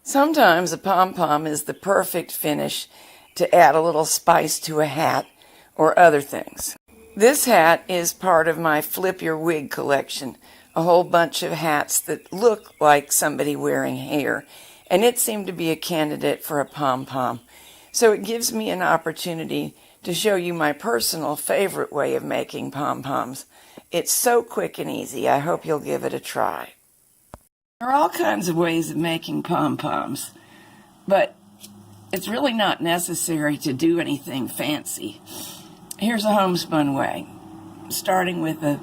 Sometimes a pom-pom is the perfect finish to add a little spice to a hat or other things. This hat is part of my Flip Your Wig collection, a whole bunch of hats that look like somebody wearing hair, and it seemed to be a candidate for a pom-pom. So it gives me an opportunity to show you my personal favorite way of making pom-poms. It's so quick and easy. I hope you'll give it a try. There are all kinds of ways of making pom-poms, but it's really not necessary to do anything fancy. Here's a homespun way, starting with a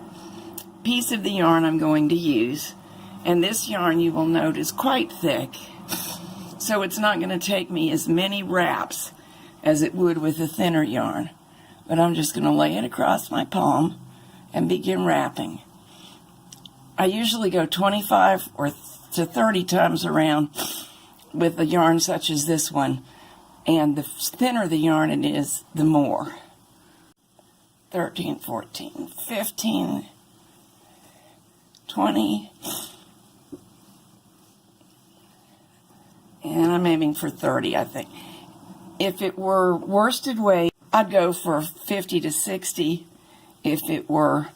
piece of the yarn I'm going to use, and this yarn you will note is quite thick, so it's not going to take me as many wraps as it would with a thinner yarn, but I'm just going to lay it across my palm and begin wrapping. I usually go 25 to 30 times around with a yarn such as this one, and the thinner the yarn it is, the more. 13, 14, 15, 20, and I'm aiming for 30, I think. If it were worsted weight, I'd go for 50 to 60. If it were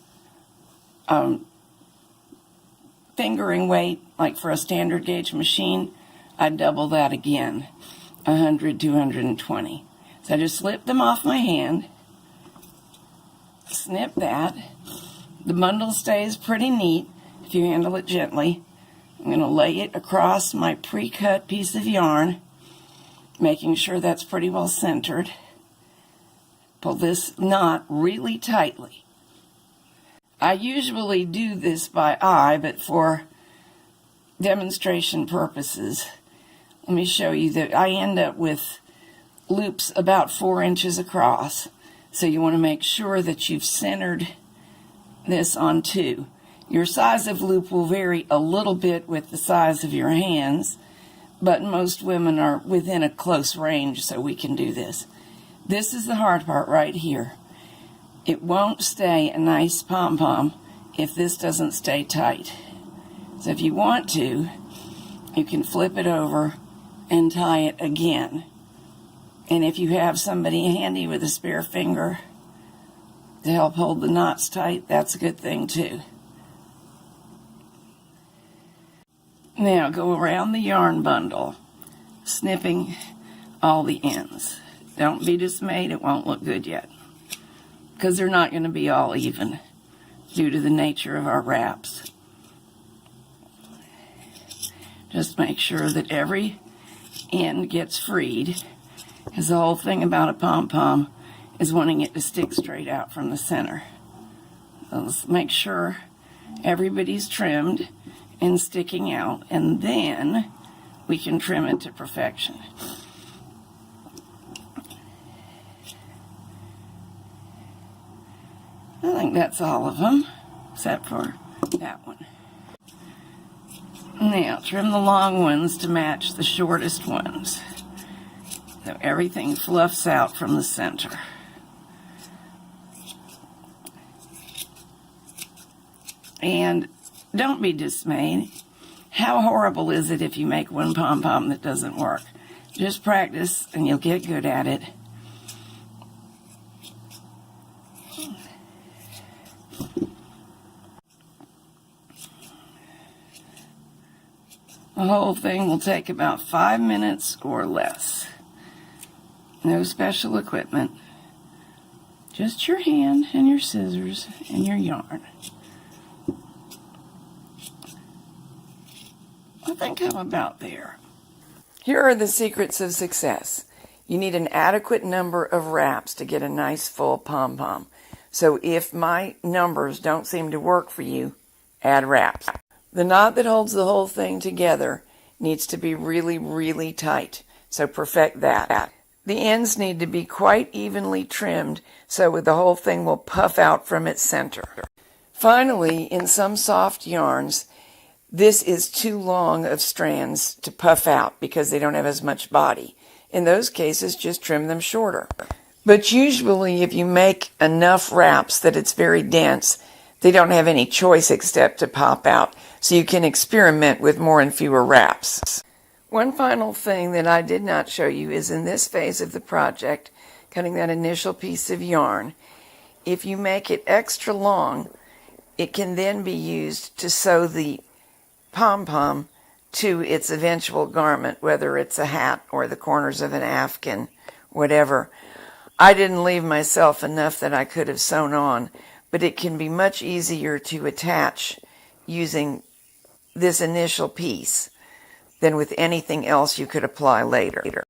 fingering weight, like for a standard gauge machine, I'd double that again, 100 to 120. So I just slip them off my hand, snip that. The bundle stays pretty neat if you handle it gently. I'm going to lay it across my pre-cut piece of yarn, making sure that's pretty well centered. Pull this knot really tightly. I usually do this by eye, but for demonstration purposes, let me show you that I end up with loops about 4 inches across. So you want to make sure that you've centered this on 2. Your size of loop will vary a little bit with the size of your hands, but most women are within a close range, so we can do this. This is the hard part right here. It won't stay a nice pom-pom if this doesn't stay tight. So if you want to, you can flip it over and tie it again. And if you have somebody handy with a spare finger to help hold the knots tight, that's a good thing too. Now go around the yarn bundle, snipping all the ends. Don't be dismayed, it won't look good yet, because they're not going to be all even due to the nature of our wraps. Just make sure that every end gets freed, because the whole thing about a pom-pom is wanting it to stick straight out from the center. So let's make sure everybody's trimmed and sticking out, and then we can trim it to perfection. I think that's all of them, except for that one. Now, trim the long ones to match the shortest ones, so everything fluffs out from the center. And don't be dismayed. How horrible is it if you make one pom-pom that doesn't work? Just practice and you'll get good at it. The whole thing will take about 5 minutes or less. No special equipment. Just your hand and your scissors and your yarn. I think I'm about there. Here are the secrets of success. You need an adequate number of wraps to get a nice full pom-pom. So if my numbers don't seem to work for you, add wraps. The knot that holds the whole thing together needs to be really, really tight, so perfect that. The ends need to be quite evenly trimmed so the whole thing will puff out from its center. Finally, in some soft yarns, this is too long of strands to puff out because they don't have as much body. In those cases, just trim them shorter. But usually, if you make enough wraps that it's very dense, they don't have any choice except to pop out, so you can experiment with more and fewer wraps. One final thing that I did not show you is in this phase of the project, cutting that initial piece of yarn. If you make it extra long, it can then be used to sew the pom-pom to its eventual garment, whether it's a hat or the corners of an afghan, whatever. I didn't leave myself enough that I could have sewn on, but it can be much easier to attach using this initial piece than with anything else you could apply later.